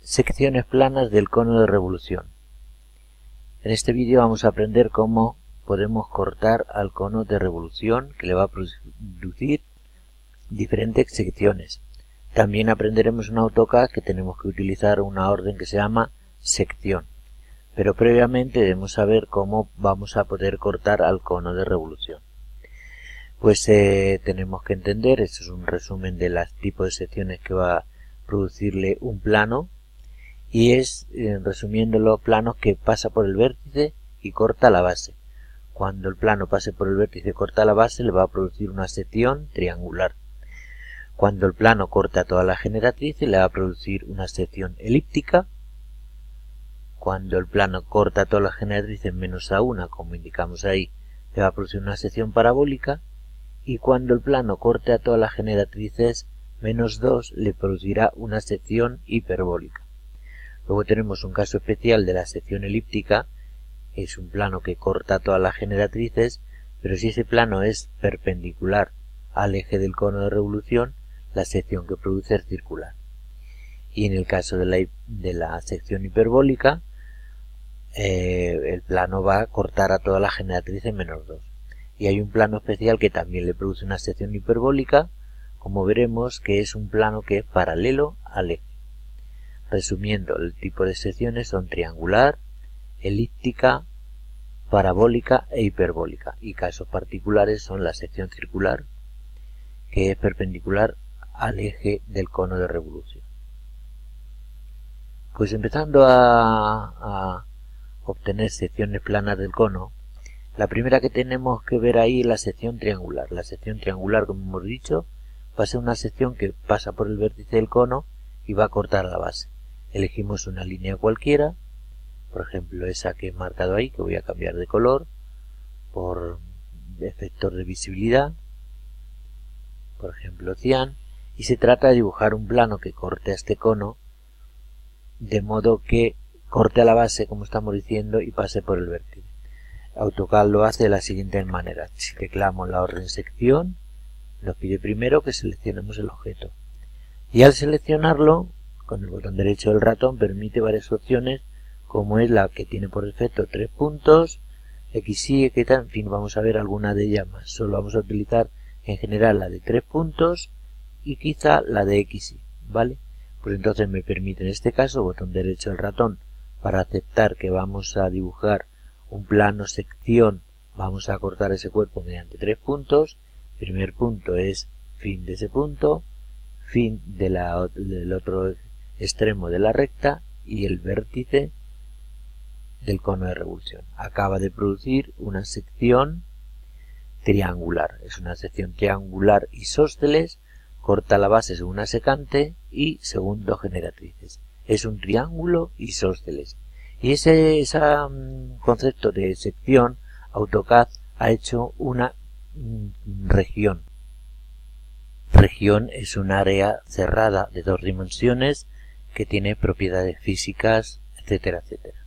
Secciones planas del cono de revolución. En este vídeo vamos a aprender cómo podemos cortar al cono de revolución, que le va a producir diferentes secciones. También aprenderemos en AutoCAD que tenemos que utilizar una orden que se llama sección. Pero previamente debemos saber cómo vamos a poder cortar al cono de revolución. Pues tenemos que entender, esto es un resumen de los tipos de secciones que va a producirle un plano. Y es, resumiéndolo, planos que pasa por el vértice y corta la base. Cuando el plano pase por el vértice y corta la base, le va a producir una sección triangular. Cuando el plano corta toda la generatriz, le va a producir una sección elíptica. Cuando el plano corta todas las generatrices menos a una, como indicamos ahí, le va a producir una sección parabólica. Y cuando el plano corte a todas las generatrices menos 2, le producirá una sección hiperbólica. Luego tenemos un caso especial de la sección elíptica. Es un plano que corta todas las generatrices, pero si ese plano es perpendicular al eje del cono de revolución, la sección que produce es circular. Y en el caso de la sección hiperbólica, el plano va a cortar a todas las generatrices menos 2. Y hay un plano especial que también le produce una sección hiperbólica, como veremos, que es un plano que es paralelo al eje. Resumiendo, el tipo de secciones son triangular, elíptica, parabólica e hiperbólica. Y casos particulares son la sección circular, que es perpendicular al eje del cono de revolución. Pues empezando a obtener secciones planas del cono, la primera que tenemos que ver ahí es la sección triangular. La sección triangular, como hemos dicho, va a ser una sección que pasa por el vértice del cono y va a cortar la base. Elegimos una línea cualquiera, por ejemplo esa que he marcado ahí, que voy a cambiar de color por efectos de visibilidad, por ejemplo cian, y se trata de dibujar un plano que corte a este cono de modo que corte a la base, como estamos diciendo, y pase por el vértice. AutoCAD lo hace de la siguiente manera. Si teclamos la orden sección, nos pide primero que seleccionemos el objeto, y al seleccionarlo con el botón derecho del ratón permite varias opciones, como es la que tiene por defecto 3 puntos, X, Y, Z, en fin, vamos a ver alguna de ellas más. Solo vamos a utilizar en general la de 3 puntos y quizá la de X, Y, ¿vale? Pues entonces me permite en este caso botón derecho del ratón para aceptar que vamos a dibujar un plano sección, vamos a cortar ese cuerpo mediante 3 puntos. Primer punto es fin de ese punto, fin del otro extremo de la recta y el vértice del cono de revolución. Acaba de producir una sección triangular. Es una sección triangular isósceles, corta la base según una secante y según dos generatrices. Es un triángulo isósceles. Y ese concepto de sección, AutoCAD ha hecho una región. Región es un área cerrada de 2 dimensiones que tiene propiedades físicas, etcétera, etcétera.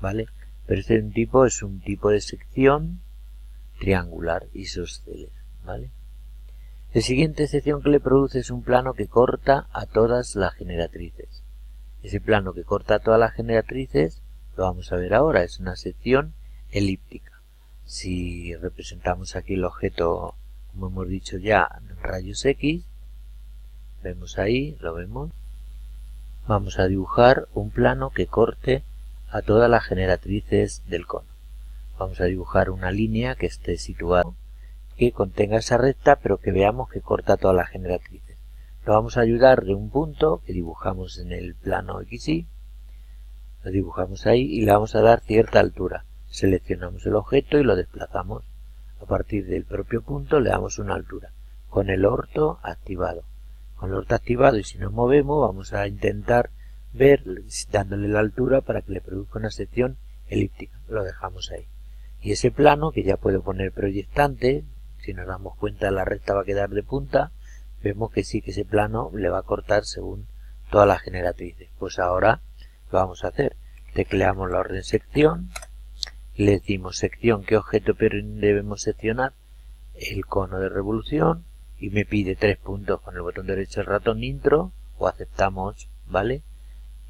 ¿Vale? Pero este es un tipo de sección triangular isósceles, ¿vale? La siguiente sección que le produce es un plano que corta a todas las generatrices. Ese plano que corta a todas las generatrices lo vamos a ver ahora, es una sección elíptica. Si representamos aquí el objeto, como hemos dicho ya, en rayos X, vemos ahí, lo vemos. Vamos a dibujar un plano que corte a todas las generatrices del cono. Vamos a dibujar una línea que esté situada, que contenga esa recta, pero que veamos que corta a todas las generatrices. Lo vamos a ayudar de un punto que dibujamos en el plano XY. Lo dibujamos ahí y le vamos a dar cierta altura. Seleccionamos el objeto y lo desplazamos. A partir del propio punto le damos una altura, con el orto activado. Con el orto activado, y si nos movemos, vamos a intentar ver, dándole la altura para que le produzca una sección elíptica. Lo dejamos ahí. Y ese plano, que ya puedo poner proyectante, si nos damos cuenta la recta va a quedar de punta, vemos que sí, que ese plano le va a cortar según todas las generatrices. Pues ahora lo vamos a hacer. Tecleamos la orden sección, le decimos sección, ¿qué objeto debemos seccionar? El cono de revolución, y me pide 3 puntos con el botón derecho del ratón intro, o aceptamos, ¿vale?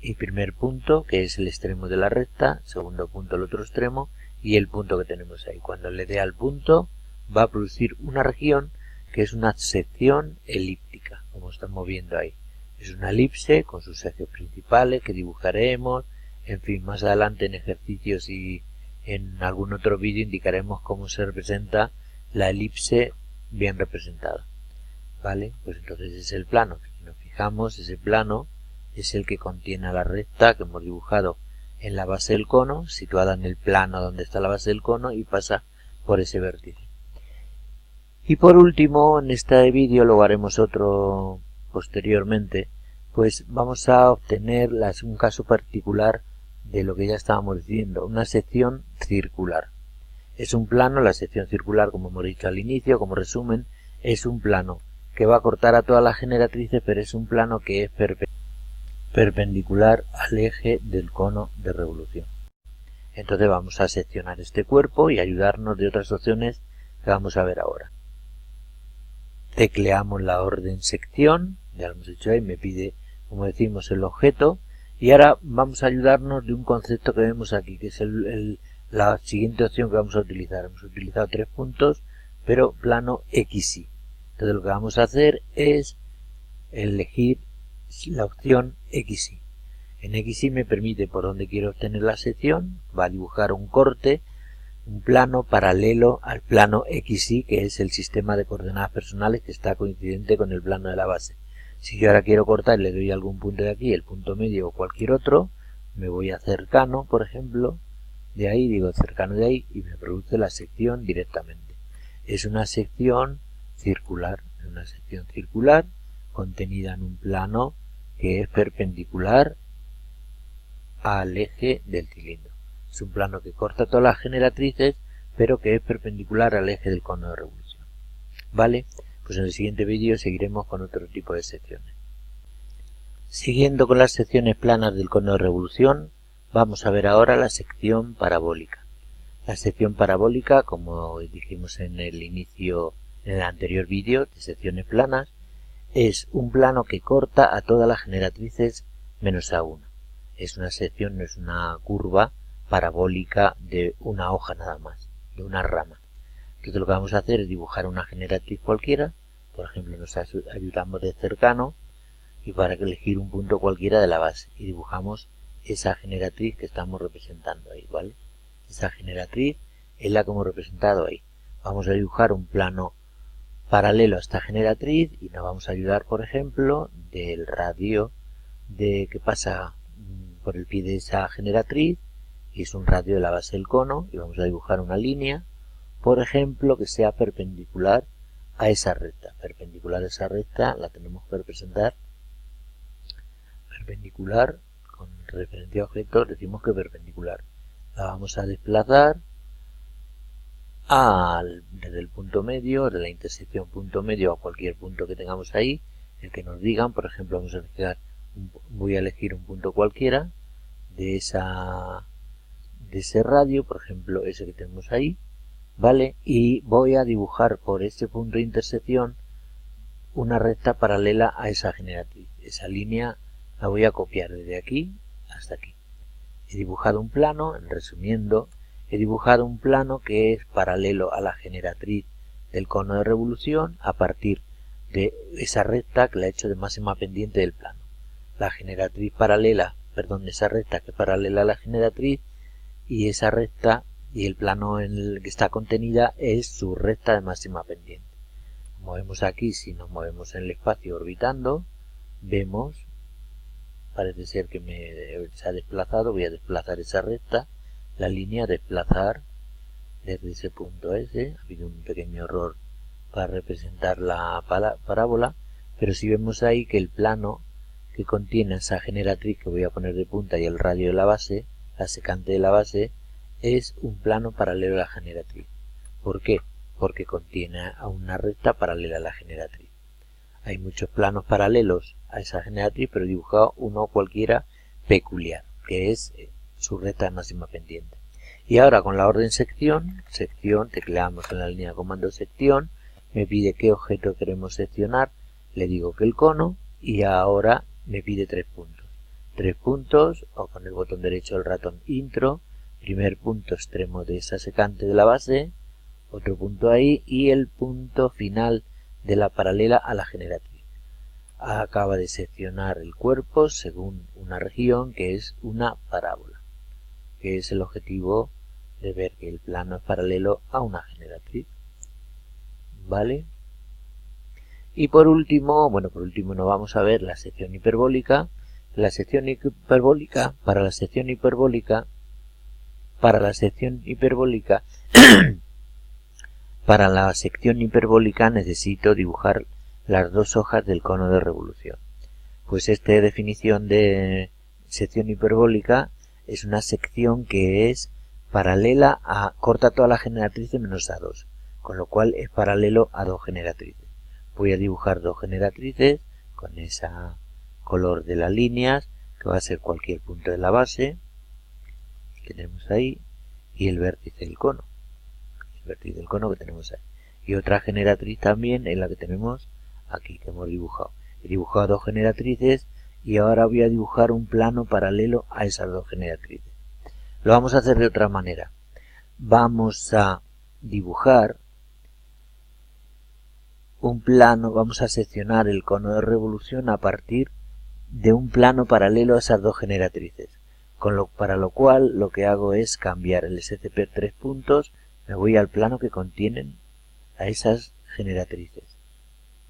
El primer punto, que es el extremo de la recta, segundo punto el otro extremo y el punto que tenemos ahí. Cuando le dé al punto va a producir una región que es una sección elíptica, como estamos viendo ahí. Es una elipse con sus ejes principales que dibujaremos, en fin, más adelante en ejercicios y en algún otro vídeo indicaremos cómo se representa la elipse bien representada, ¿vale? Pues entonces es el plano. Si nos fijamos, ese plano es el que contiene a la recta que hemos dibujado en la base del cono, situada en el plano donde está la base del cono y pasa por ese vértice. Y por último, en este vídeo, luego haremos otro posteriormente, pues vamos a obtener un caso particular de lo que ya estábamos diciendo, una sección circular. Es un plano, la sección circular, como hemos dicho al inicio, como resumen, es un plano que va a cortar a todas las generatrices, pero es un plano que es perpendicular al eje del cono de revolución. Entonces vamos a seccionar este cuerpo y ayudarnos de otras opciones que vamos a ver ahora. Tecleamos la orden sección, ya lo hemos hecho ahí, me pide, como decimos, el objeto, y ahora vamos a ayudarnos de un concepto que vemos aquí, que es la siguiente opción que vamos a utilizar. Hemos utilizado 3 puntos, pero plano XY. Entonces lo que vamos a hacer es elegir la opción XY. En XY me permite por donde quiero obtener la sección, va a dibujar un corte, un plano paralelo al plano XY, que es el sistema de coordenadas personales que está coincidente con el plano de la base. Si yo ahora quiero cortar, le doy algún punto de aquí, el punto medio o cualquier otro, me voy a cercano, por ejemplo, de ahí, digo cercano de ahí, y me produce la sección directamente. Es una sección circular, contenida en un plano que es perpendicular al eje del cilindro. Es un plano que corta todas las generatrices, pero que es perpendicular al eje del cono de revolución. ¿Vale? Pues en el siguiente vídeo seguiremos con otro tipo de secciones. Siguiendo con las secciones planas del cono de revolución, vamos a ver ahora la sección parabólica. La sección parabólica, como dijimos en el inicio, en el anterior vídeo de secciones planas, es un plano que corta a todas las generatrices menos a una. Es una sección, no es una curva parabólica de una hoja nada más, de una rama. Entonces lo que vamos a hacer es dibujar una generatriz cualquiera, por ejemplo nos ayudamos de cercano y para elegir un punto cualquiera de la base y dibujamos esa generatriz que estamos representando ahí, ¿vale? Esa generatriz es la que hemos representado ahí. Vamos a dibujar un plano paralelo a esta generatriz y nos vamos a ayudar, por ejemplo, del radio que pasa por el pie de esa generatriz, y es un radio de la base del cono, y vamos a dibujar una línea, por ejemplo, que sea perpendicular a esa recta. Perpendicular a esa recta la tenemos que representar perpendicular, con referencia a objeto decimos que perpendicular. La vamos a desplazar desde el punto medio, de la intersección punto medio a cualquier punto que tengamos ahí, el que nos digan. Por ejemplo, voy a elegir un punto cualquiera de ese radio, por ejemplo ese que tenemos ahí, ¿vale? Y voy a dibujar por ese punto de intersección una recta paralela a esa generatriz. Esa línea la voy a copiar desde aquí hasta aquí. He dibujado un plano, resumiendo, he dibujado un plano que es paralelo a la generatriz del cono de revolución a partir de esa recta que la he hecho de máxima pendiente del plano. La generatriz paralela, esa recta que es paralela a la generatriz, y esa recta y el plano en el que está contenida es su recta de máxima pendiente. Como vemos aquí, si nos movemos en el espacio orbitando, vemos, parece ser que se ha desplazado, voy a desplazar esa recta, la línea desplazar desde ese punto S. Ha habido un pequeño error para representar la parábola, pero si vemos ahí que el plano que contiene esa generatriz que voy a poner de punta y el radio de la base, la secante de la base, es un plano paralelo a la generatriz. ¿Por qué? Porque contiene a una recta paralela a la generatriz. Hay muchos planos paralelos a esa generatriz, pero he dibujado uno cualquiera peculiar, que es su recta de máxima pendiente. Y ahora con la orden sección, tecleamos en la línea de comando sección, me pide qué objeto queremos seccionar, le digo que el cono, y ahora me pide 3 puntos. 3 puntos, o con el botón derecho del ratón intro, primer punto extremo de esa secante de la base, otro punto ahí y el punto final de la paralela a la generatriz. Acaba de seccionar el cuerpo según una región que es una parábola, que es el objetivo de ver que el plano es paralelo a una generatriz. ¿Vale? Y por último nos vamos a ver la sección hiperbólica. La sección hiperbólica, para la sección hiperbólica necesito dibujar las dos hojas del cono de revolución. Pues esta definición de sección hiperbólica es una sección que es paralela a, corta toda la generatriz menos A2, con lo cual es paralelo a dos generatrices. Voy a dibujar dos generatrices con ese color de las líneas, que va a ser cualquier punto de la base que tenemos ahí, y el vértice del cono. El vértice del cono que tenemos ahí. Y otra generatriz también en la que tenemos aquí, que hemos dibujado. He dibujado dos generatrices y ahora voy a dibujar un plano paralelo a esas dos generatrices. Lo vamos a hacer de otra manera. Vamos a dibujar un plano, vamos a seccionar el cono de revolución a partir de un plano paralelo a esas dos generatrices. Para lo cual lo que hago es cambiar el SCP 3 puntos, me voy al plano que contienen a esas generatrices.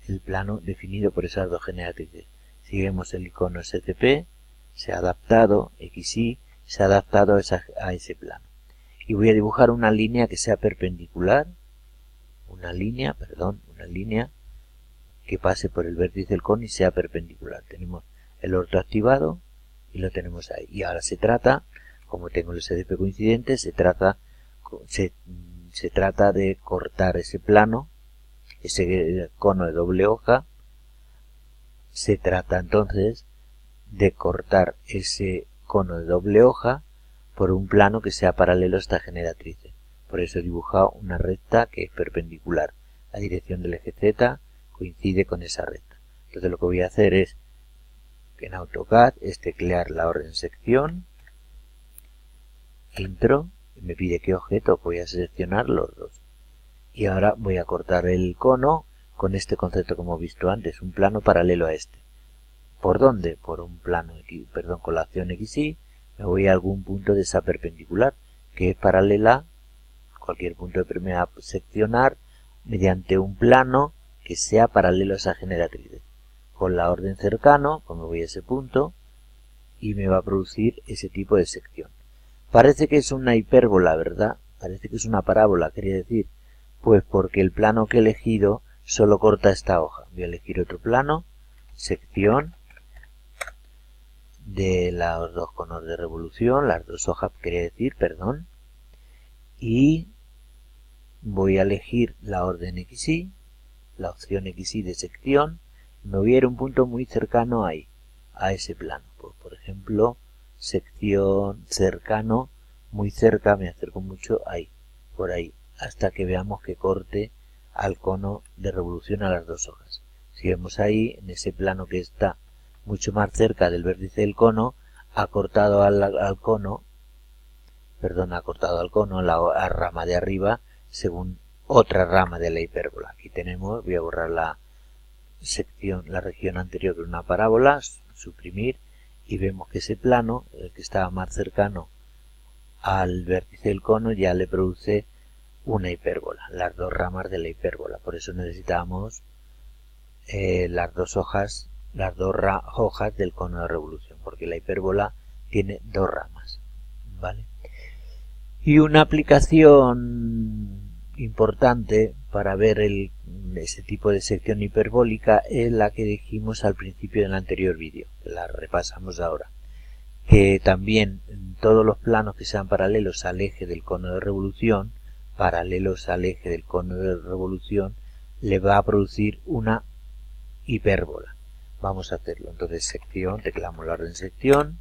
El plano definido por esas dos generatrices. Si vemos el icono SCP, se ha adaptado, XY, se ha adaptado a ese plano. Y voy a dibujar una línea que sea perpendicular, una línea que pase por el vértice del cono y sea perpendicular. Tenemos el orto activado y lo tenemos ahí. Y ahora se trata, como tengo el SDP coincidente, se trata de cortar ese plano, ese cono de doble hoja. Se trata entonces de cortar ese cono de doble hoja por un plano que sea paralelo a esta generatriz. Por eso he dibujado una recta que es perpendicular. La dirección del eje Z coincide con esa recta. Entonces lo que voy a hacer es, en AutoCAD, es teclear la orden sección, intro, y me pide qué objeto, voy a seleccionar los dos. Y ahora voy a cortar el cono con este concepto que hemos visto antes, un plano paralelo a este. ¿Por dónde? Por un plano, con la acción XY, me voy a algún punto de esa perpendicular, que es paralela, cualquier punto de me va a seccionar mediante un plano que sea paralelo a esa generatriz. Con la orden cercano, pues me voy a ese punto y me va a producir ese tipo de sección. Parece que es una hipérbola, ¿verdad? Parece que es una parábola, quería decir. Pues porque el plano que he elegido solo corta esta hoja. Voy a elegir otro plano, sección de los dos conos de revolución, las dos hojas, quería decir, perdón. Y voy a elegir la orden XY, la opción XY de sección. Me voy a ir a un punto muy cercano ahí, a ese plano. Pues, por ejemplo, sección cercano, muy cerca, me acerco mucho ahí, por ahí, hasta que veamos que corte al cono de revolución a las dos hojas. Si vemos ahí, en ese plano que está mucho más cerca del vértice del cono, ha cortado al cono la rama de arriba según otra rama de la hipérbola. Aquí tenemos, voy a borrar la región anterior de una parábola, suprimir, y vemos que ese plano, el que estaba más cercano al vértice del cono, ya le produce una hipérbola, las dos ramas de la hipérbola. Por eso necesitamos las dos hojas del cono de revolución, porque la hipérbola tiene dos ramas, ¿vale? Y una aplicación importante para ver ese tipo de sección hiperbólica es la que dijimos al principio del anterior vídeo, que la repasamos ahora, que también todos los planos que sean paralelos al eje del cono de revolución, le va a producir una hipérbola. Vamos a hacerlo. Entonces, sección, teclamos la orden sección,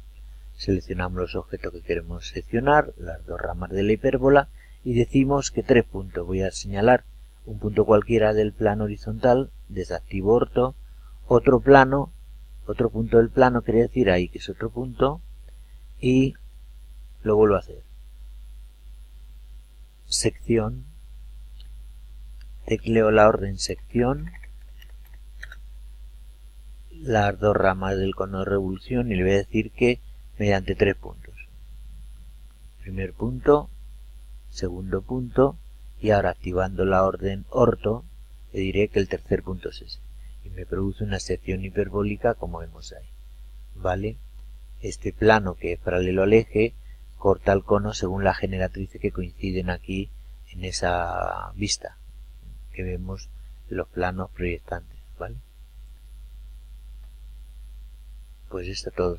seleccionamos los objetos que queremos seccionar, las dos ramas de la hipérbola, y decimos que 3 puntos. Voy a señalar un punto cualquiera del plano horizontal, desactivo orto, otro plano otro punto del plano, quiere decir ahí que es otro punto, y lo vuelvo a hacer. Sección, tecleo la orden sección, las dos ramas del cono de revolución y le voy a decir que mediante 3 puntos. Primer punto, segundo punto, y ahora activando la orden orto le diré que el tercer punto es ese. Y me produce una sección hiperbólica como vemos ahí. ¿Vale? Este plano que es paralelo al eje corta el cono según la generatriz que coinciden aquí en esa vista que vemos los planos proyectantes. ¿Vale? Pues esto es todo.